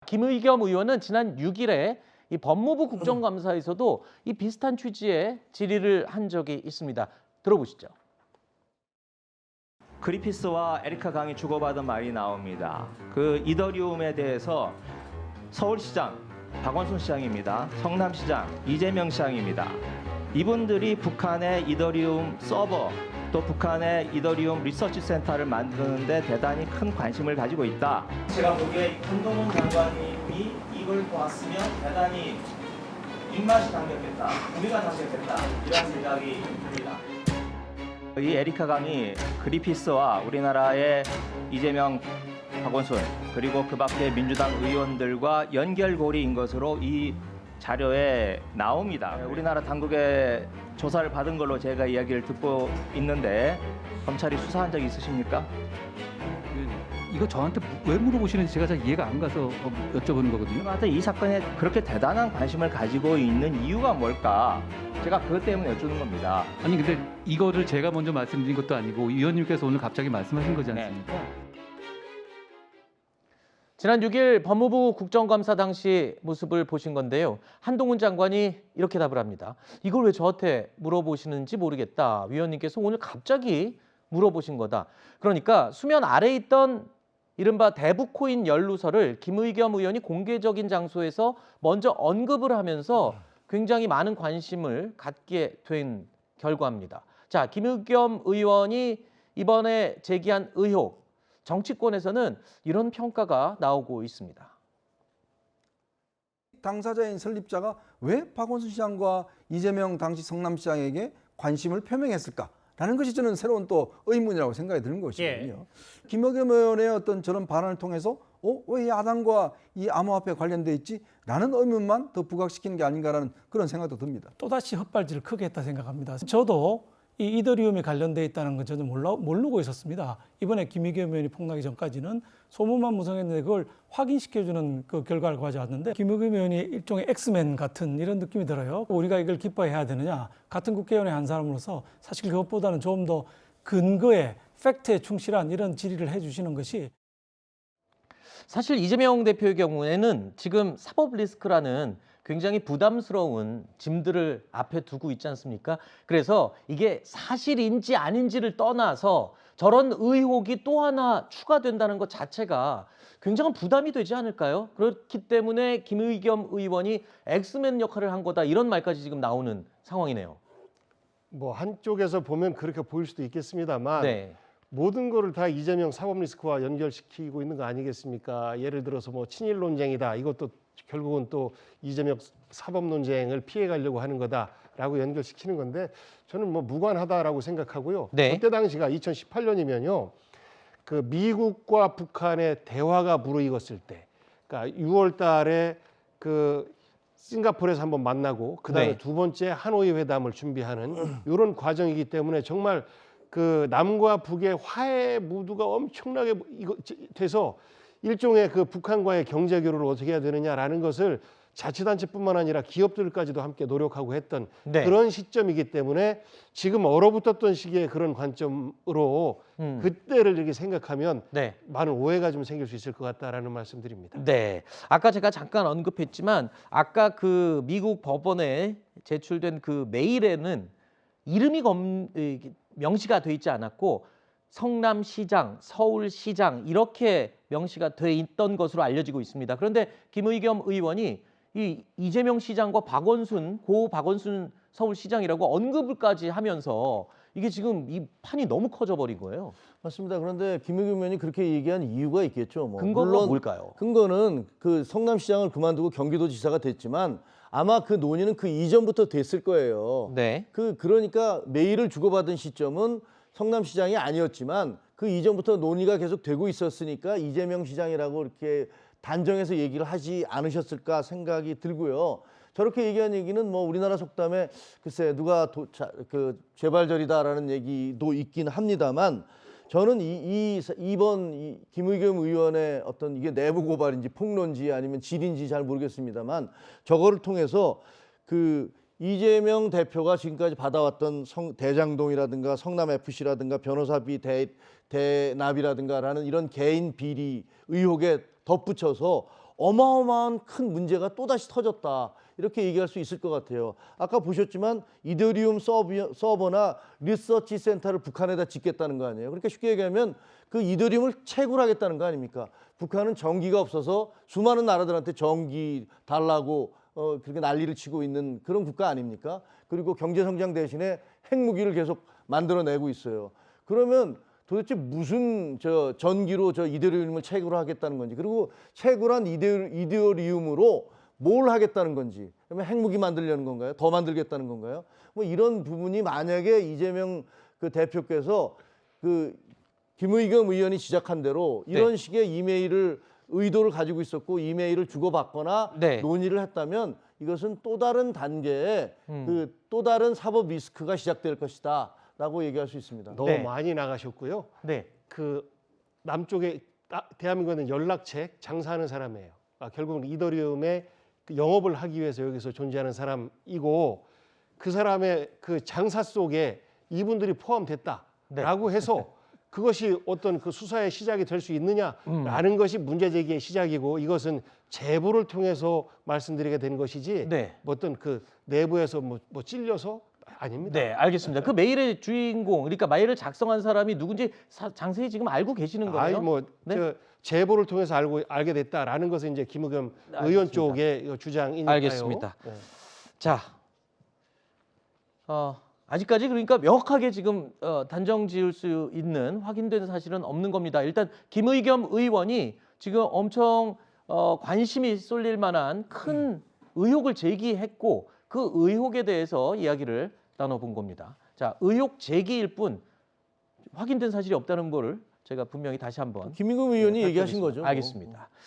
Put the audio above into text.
김의겸 의원은 지난 6일에 이 법무부 국정감사에서도 이 비슷한 취지의 질의를 한 적이 있습니다. 들어보시죠. 그리피스와 에리카 강이 주고받은 말이 나옵니다. 그 이더리움에 대해서 서울시장 박원순 시장입니다. 성남시장 이재명 시장입니다. 이분들이 북한의 이더리움 서버 또 북한의 이더리움 리서치 센터를 만드는데 대단히 큰 관심을 가지고 있다. 제가 보기에 한동훈 장관님이 이걸 보았으면 대단히 입맛이 당겼겠다, 우리가 당겼겠다 이런 생각이 듭니다. 이 에리카 강이 그리피스와 우리나라의 이재명, 박원순 그리고 그 밖에 민주당 의원들과 연결고리인 것으로 이 자료에 나옵니다. 우리나라 당국의 조사를 받은 걸로 제가 이야기를 듣고 있는데 검찰이 수사한 적 있으십니까? 이거 저한테 왜 물어보시는지 제가 잘 이해가 안 가서 여쭤보는 거거든요. 저한테 이 사건에 그렇게 대단한 관심을 가지고 있는 이유가 뭘까? 제가 그것 때문에 여쭈는 겁니다. 아니 근데 이거를 제가 먼저 말씀드린 것도 아니고 의원님께서 오늘 갑자기 말씀하신 거지 않습니까? 네. 지난 6일 법무부 국정감사 당시 모습을 보신 건데요. 한동훈 장관이 이렇게 답을 합니다. 이걸 왜 저한테 물어보시는지 모르겠다. 위원님께서 오늘 갑자기 물어보신 거다. 그러니까 수면 아래에 있던 이른바 대북코인 연루설을 김의겸 의원이 공개적인 장소에서 먼저 언급을 하면서 굉장히 많은 관심을 갖게 된 결과입니다. 자, 김의겸 의원이 이번에 제기한 의혹, 정치권에서는 이런 평가가 나오고 있습니다. 당사자인 설립자가 왜 박원순 시장과 이재명 당시 성남시장에게 관심을 표명했을까라는 것이 저는 새로운 또 의문이라고 생각이 드는 것이거든요. 김의겸 의원의 어떤 저런 발언을 통해서 왜 야당과 이 암호화폐 관련돼 있지? 라는 의문만 더 부각시키는 게 아닌가라는 그런 생각도 듭니다. 또다시 헛발질을 크게 했다 생각합니다. 저도 이 이더리움에 관련돼 있다는 건 저는 모르고 있었습니다. 이번에 김의겸 의원이 폭로하기 전까지는 소문만 무성했는데 그걸 확인시켜주는 그 결과를 가져왔는데 김의겸 의원이 일종의 엑스맨 같은 이런 느낌이 들어요. 우리가 이걸 기뻐해야 되느냐. 같은 국회의원의 한 사람으로서 사실 그것보다는 좀 더 근거에 팩트에 충실한 이런 질의를 해주시는 것이 사실 이재명 대표의 경우에는 지금 사법 리스크라는 굉장히 부담스러운 짐들을 앞에 두고 있지 않습니까? 그래서 이게 사실인지 아닌지를 떠나서 저런 의혹이 또 하나 추가된다는 것 자체가 굉장한 부담이 되지 않을까요? 그렇기 때문에 김의겸 의원이 엑스맨 역할을 한 거다 이런 말까지 지금 나오는 상황이네요. 뭐 한쪽에서 보면 그렇게 보일 수도 있겠습니다만 네. 모든 거를 다 이재명 사법 리스크와 연결시키고 있는 거 아니겠습니까? 예를 들어서 뭐 친일 논쟁이다. 이것도 결국은 또 이재명 사법 논쟁을 피해 가려고 하는 거다라고 연결시키는 건데 저는 뭐 무관하다라고 생각하고요. 네. 그때 당시가 2018년이면요. 그 미국과 북한의 대화가 무르익었을 때, 그러니까 6월 달에 그 싱가포르에서 한번 만나고 그다음에 네. 두 번째 하노이 회담을 준비하는 이런 과정이기 때문에 정말 그 남과 북의 화해 무드가 엄청나게 돼서 일종의 그 북한과의 경제 교류를 어떻게 해야 되느냐라는 것을 자치단체뿐만 아니라 기업들까지도 함께 노력하고 했던 네. 그런 시점이기 때문에 지금 얼어붙었던 시기의 그런 관점으로 그때를 이렇게 생각하면 네. 많은 오해가 좀 생길 수 있을 것 같다라는 말씀드립니다. 네. 아까 제가 잠깐 언급했지만 아까 그 미국 법원에 제출된 그 메일에는 이름이 명시가 돼 있지 않았고 성남시장, 서울시장 이렇게 명시가 돼 있던 것으로 알려지고 있습니다. 그런데 김의겸 의원이 이 이재명 시장과 고 박원순 서울시장이라고 언급을까지 하면서 이게 지금 이 판이 너무 커져버린 거예요. 맞습니다. 그런데 김의겸 의원이 그렇게 얘기한 이유가 있겠죠. 뭐. 근거가 물론 뭘까요? 근거는 그 성남시장을 그만두고 경기도지사가 됐지만 아마 그 논의는 그 이전부터 됐을 거예요. 네. 그러니까 메일을 주고받은 시점은 성남시장이 아니었지만 그 이전부터 논의가 계속 되고 있었으니까 이재명 시장이라고 이렇게 단정해서 얘기를 하지 않으셨을까 생각이 들고요. 저렇게 얘기한 얘기는 뭐 우리나라 속담에 글쎄 누가 그 재발절이다라는 얘기도 있긴 합니다만 저는 이번 김의겸 의원의 어떤 이게 내부 고발인지 폭로인지 아니면 질인지 잘 모르겠습니다만 저거를 통해서 그 이재명 대표가 지금까지 받아왔던 대장동이라든가 성남FC라든가 변호사비 대납이라든가라는 이런 개인 비리 의혹에 덧붙여서 어마어마한 큰 문제가 또다시 터졌다. 이렇게 얘기할 수 있을 것 같아요. 아까 보셨지만 이더리움 서버나 리서치 센터를 북한에다 짓겠다는 거 아니에요. 그러니까 쉽게 얘기하면 그 이더리움을 채굴하겠다는 거 아닙니까? 북한은 전기가 없어서 수많은 나라들한테 전기 달라고 그렇게 난리를 치고 있는 그런 국가 아닙니까? 그리고 경제 성장 대신에 핵무기를 계속 만들어내고 있어요. 그러면 도대체 무슨 전기로 이더리움을 채굴하겠다는 건지, 그리고 채굴한 이더리움으로 뭘 하겠다는 건지, 그러면 핵무기 만들려는 건가요? 더 만들겠다는 건가요? 뭐 이런 부분이 만약에 이재명 그 대표께서 그 김의겸 의원이 지적한 대로 이런 식의 이메일을 의도를 가지고 있었고 이메일을 주고받거나 논의를 했다면 이것은 또 다른 단계의 그 또 다른 사법 리스크가 시작될 것이다라고 얘기할 수 있습니다. 너무 많이 나가셨고요. 네. 그 남쪽에 대한민국은 연락책 장사하는 사람이에요. 결국은 이더리움의 그 영업을 하기 위해서 여기서 존재하는 사람이고 그 사람의 그 장사 속에 이분들이 포함됐다라고 해서 그것이 어떤 그 수사의 시작이 될 수 있느냐라는 것이 문제 제기의 시작이고 이것은 제보를 통해서 말씀드리게 된 것이지 뭐 어떤 그 내부에서 뭐 찔려서 아닙니다. 네, 알겠습니다. 그 메일의 주인공, 그러니까 메일을 작성한 사람이 누군지 자세히 지금 알고 계시는 거예요? 아니 저 제보를 통해서 알게 됐다라는 것은 이제 김의겸 의원 쪽의 주장이니까요. 알겠습니다. 자, 아직까지 그러니까 명확하게 지금 단정 지을 수 있는 확인된 사실은 없는 겁니다. 일단 김의겸 의원이 지금 엄청 관심이 쏠릴 만한 큰 의혹을 제기했고 그 의혹에 대해서 이야기를 나눠본 겁니다. 자, 의혹 제기일 뿐 확인된 사실이 없다는 거를 제가 분명히 다시 한번 김의겸 의원이 얘기하신 거죠. 알겠습니다.